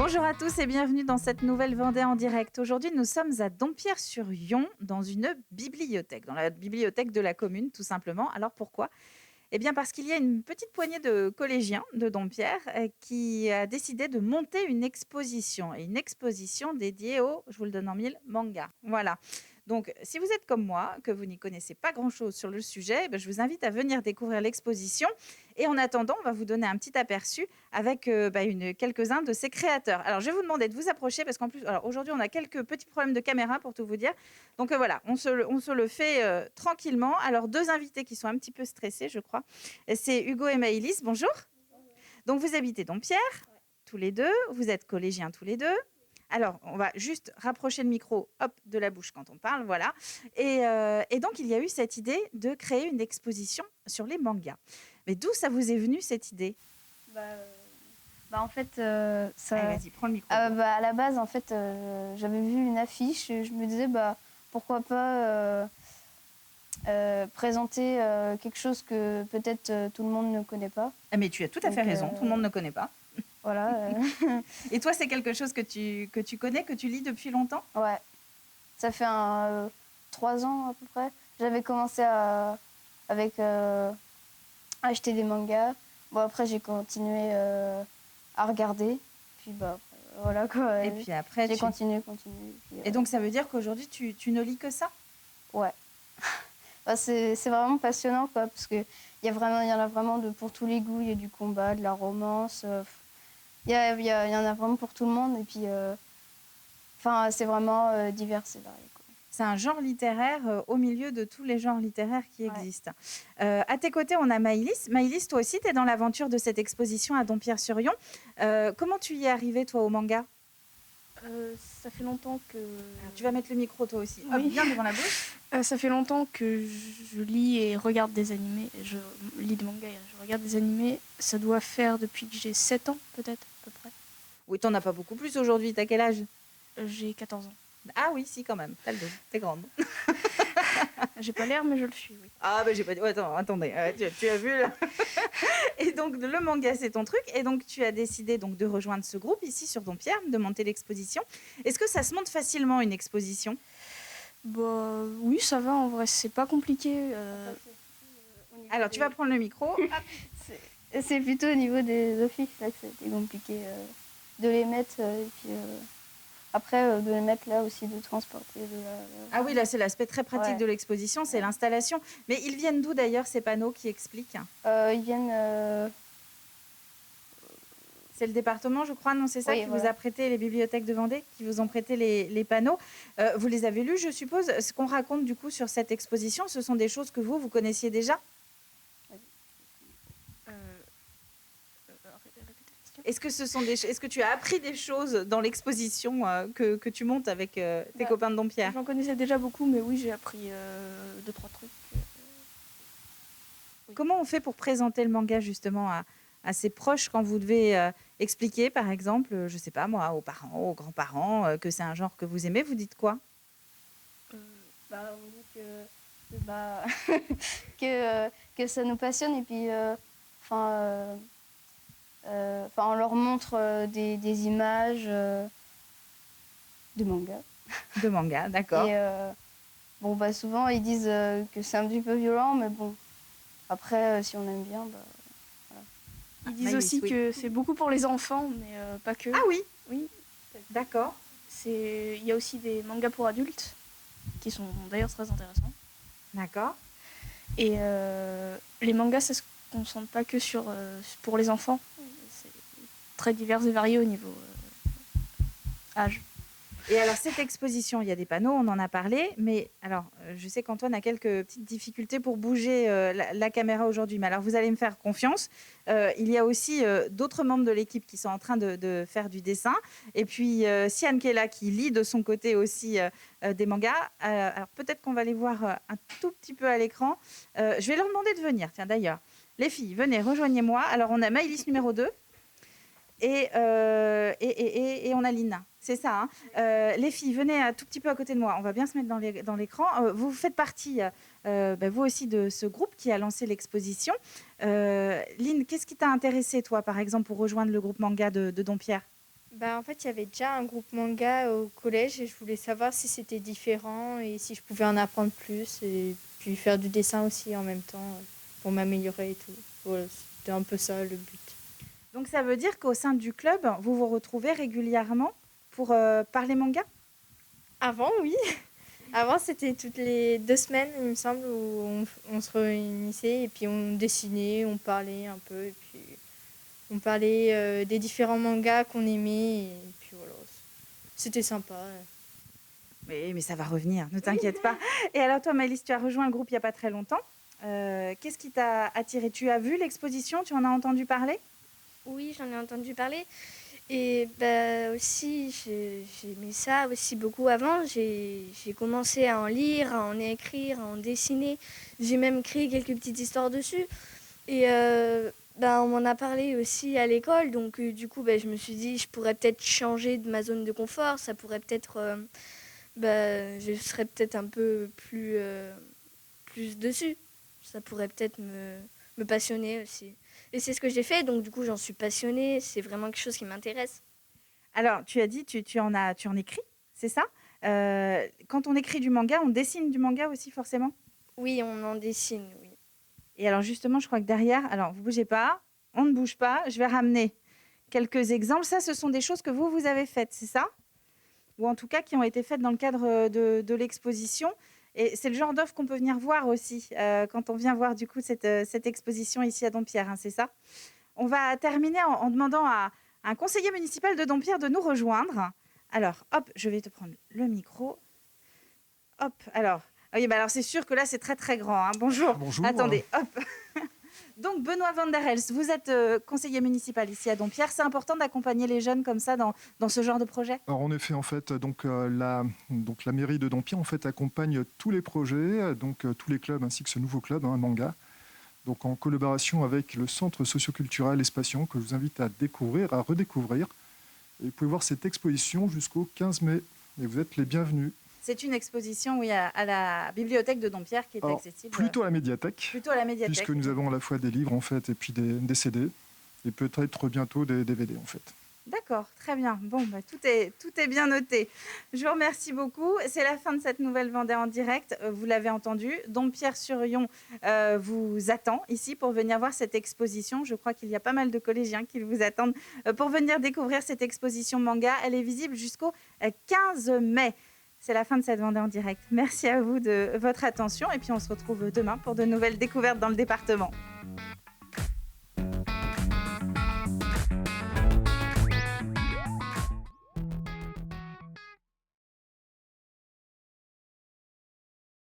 Bonjour à tous et bienvenue dans cette nouvelle Vendée en direct. Aujourd'hui, nous sommes à Dompierre-sur-Yon, dans une bibliothèque, dans la bibliothèque de la commune, tout simplement. Alors pourquoi? Eh bien parce qu'il y a une petite poignée de collégiens de Dompierre qui a décidé de monter une exposition. Et une exposition dédiée au, je vous le donne en mille, manga. Voilà. Donc, si vous êtes comme moi, que vous n'y connaissez pas grand-chose sur le sujet, eh bien, je vous invite à venir découvrir l'exposition. Et en attendant, on va vous donner un petit aperçu avec quelques-uns de ses créateurs. Alors, je vais vous demander de vous approcher parce qu'en plus, alors, aujourd'hui, on a quelques petits problèmes de caméra pour tout vous dire. Donc voilà, on se le fait tranquillement. Alors, deux invités qui sont un petit peu stressés, je crois. C'est Hugo et Maëlys. Bonjour. Donc, vous habitez Dompierre, tous les deux. Vous êtes collégiens tous les deux. Alors, on va juste rapprocher le micro, hop, de la bouche quand on parle, voilà. Et donc, il y a eu cette idée de créer une exposition sur les mangas. Mais d'où ça vous est venu, cette idée? Bah, en fait, Allez, vas-y, prends le micro. à la base, en fait, j'avais vu une affiche et je me disais, pourquoi pas présenter quelque chose que peut-être tout le monde ne connaît pas. Ah, mais tu as tout à fait raison, tout le monde ne connaît pas. Voilà. Et toi, c'est quelque chose que tu connais, que tu lis depuis longtemps? Ouais. Ça fait 3 ans à peu près. J'avais commencé avec acheter des mangas. Bon, après, j'ai continué à regarder. Puis, voilà quoi. Et puis après, j'ai continué. Puis, Et donc, ça veut dire qu'aujourd'hui, tu ne lis que ça? Ouais. C'est vraiment passionnant, quoi, parce qu'il y en a vraiment pour tous les goûts. Il y a du combat, de la romance. Il y en a vraiment pour tout le monde. Et puis, c'est vraiment divers et varié. C'est un genre littéraire au milieu de tous les genres littéraires qui existent. À tes côtés, on a Maëlys. Maëlys, toi aussi, tu es dans l'aventure de cette exposition à Dompierre-sur-Yon. Comment tu y es arrivée, toi, au manga? Ça fait longtemps que... Alors, tu vas mettre le micro, toi aussi. Oui. Hop, bien devant la bouche. Ça fait longtemps que je lis et regarde des animés. Je lis des mangas et je regarde des animés. Ça doit faire depuis que j'ai 7 ans, peut-être, à peu près. Oui, t'en as pas beaucoup plus aujourd'hui. T'as quel âge? J'ai 14 ans. Ah oui, si, quand même. T'as le dos. T'es grande. J'ai pas l'air, mais je le suis, oui. Ah, j'ai pas dit. Oh, attendez. Tu as vu, là. Et donc, le manga, c'est ton truc. Et donc, tu as décidé donc, de rejoindre ce groupe ici sur Dompierre, de monter l'exposition. Est-ce que ça se monte facilement, une exposition? Oui, ça va, en vrai. C'est pas compliqué. Alors, tu vas prendre le micro. C'est plutôt au niveau des affiches là, que c'était compliqué de les mettre. Et puis, après, de les mettre là aussi, de transporter. Ah oui, là, c'est l'aspect très pratique Ouais. de l'exposition, c'est l'installation. Mais ils viennent d'où, d'ailleurs, ces panneaux qui expliquent? Ils viennent... C'est le département, je crois, non? C'est ça Oui, qui vous voilà. a prêté, les bibliothèques de Vendée, qui vous ont prêté les panneaux. Vous les avez lus, je suppose. Ce qu'on raconte, du coup, sur cette exposition, ce sont des choses que vous connaissiez déjà? Répétez la question. Est-ce que tu as appris des choses dans l'exposition que tu montes avec tes copains de Dompierre? J'en connaissais déjà beaucoup, mais oui, j'ai appris 2-3 trucs. Comment on fait pour présenter le manga, justement, à ses proches quand vous devez expliquer, par exemple, je ne sais pas moi, aux parents, aux grands-parents, que c'est un genre que vous aimez? Vous dites quoi? On dit que ça nous passionne et puis on leur montre des images de manga. De manga, d'accord. Et souvent ils disent que c'est un petit peu violent, mais bon, après si on aime bien, voilà. Ils disent Maëlys, aussi oui. que c'est beaucoup pour les enfants, mais pas que. Ah oui, Oui. d'accord. Il y a aussi des mangas pour adultes, qui sont d'ailleurs très intéressants. D'accord. Et les mangas, ça se concentre pas que pour les enfants. C'est très divers et varié au niveau âge. Et alors, cette exposition, il y a des panneaux, on en a parlé, mais alors, je sais qu'Antoine a quelques petites difficultés pour bouger la caméra aujourd'hui, mais alors vous allez me faire confiance. Il y a aussi d'autres membres de l'équipe qui sont en train de faire du dessin, et puis Sian qui est là, qui lit de son côté aussi des mangas. Alors, peut-être qu'on va les voir un tout petit peu à l'écran. Je vais leur demander de venir, tiens d'ailleurs. Les filles, venez, rejoignez-moi. Alors, on a Maëlys numéro 2 et on a Lina. C'est ça. Hein. Les filles, venez un tout petit peu à côté de moi. On va bien se mettre dans l'écran. Vous faites partie, vous aussi, de ce groupe qui a lancé l'exposition. Lynn, qu'est-ce qui t'a intéressé, toi, par exemple, pour rejoindre le groupe manga de Dompierre? Bah, en fait, il y avait déjà un groupe manga au collège et je voulais savoir si c'était différent et si je pouvais en apprendre plus et puis faire du dessin aussi en même temps pour m'améliorer et tout. Voilà, c'était un peu ça le but. Donc ça veut dire qu'au sein du club, vous vous retrouvez régulièrement pour parler manga? Avant, oui. Avant, c'était toutes les 2 semaines, il me semble, où on se réunissait et puis on dessinait, on parlait un peu et puis on parlait des différents mangas qu'on aimait et puis voilà. C'était sympa. Oui, mais ça va revenir, ne t'inquiète pas. Et alors toi, Maëlys, tu as rejoint le groupe il n'y a pas très longtemps. Qu'est-ce qui t'a attiré? Tu as vu l'exposition? Tu en as entendu parler? Oui, j'en ai entendu parler. Et bah, aussi, j'ai aimé ça aussi beaucoup avant. J'ai commencé à en lire, à en écrire, à en dessiner. J'ai même créé quelques petites histoires dessus. Et bah, on m'en a parlé aussi à l'école. Donc du coup, bah, je me suis dit, je pourrais peut-être changer de ma zone de confort. Ça pourrait peut-être... bah, je serais peut-être un peu plus dessus. Ça pourrait peut-être me passionner aussi. Et c'est ce que j'ai fait, donc du coup j'en suis passionnée, c'est vraiment quelque chose qui m'intéresse. Alors, tu as dit, tu en écris, c'est ça? Quand on écrit du manga, on dessine du manga aussi forcément? Oui, on en dessine, oui. Et alors justement, je crois que derrière, alors vous bougez pas, on ne bouge pas, je vais ramener quelques exemples. Ça, ce sont des choses que vous avez faites, c'est ça? Ou en tout cas qui ont été faites dans le cadre de l'exposition. Et c'est le genre d'œuvre qu'on peut venir voir aussi quand on vient voir du coup cette exposition ici à Dompierre, hein, c'est ça? On va terminer en demandant à un conseiller municipal de Dompierre de nous rejoindre. Alors, hop, je vais te prendre le micro. Hop, alors. Ah oui, bah alors c'est sûr que là, c'est très très grand, hein. Bonjour. Bonjour. Attendez, hop. Donc, Benoît Van der Helst, vous êtes conseiller municipal ici à Dompierre. C'est important d'accompagner les jeunes comme ça dans ce genre de projet? Alors en effet, en fait, la mairie de Dompierre en fait accompagne tous les projets, tous les clubs ainsi que ce nouveau club, manga. Donc en collaboration avec le centre socioculturel Espation que je vous invite à découvrir, à redécouvrir. Et vous pouvez voir cette exposition jusqu'au 15 mai. Et vous êtes les bienvenus. C'est une exposition, oui, à la bibliothèque de Dompierre qui est Alors, accessible. plutôt à la médiathèque, Plutôt à la médiathèque. puisque nous avons à la fois des livres en fait et puis des CD et peut-être bientôt des DVD en fait. D'accord, très bien. Bon, bah, tout est bien noté. Je vous remercie beaucoup. C'est la fin de cette nouvelle Vendée en direct. Vous l'avez entendu. Dompierre-sur-Yon vous attend ici pour venir voir cette exposition. Je crois qu'il y a pas mal de collégiens qui vous attendent pour venir découvrir cette exposition manga. Elle est visible jusqu'au 15 mai. C'est la fin de cette Vendée en direct. Merci à vous de votre attention et puis on se retrouve demain pour de nouvelles découvertes dans le département.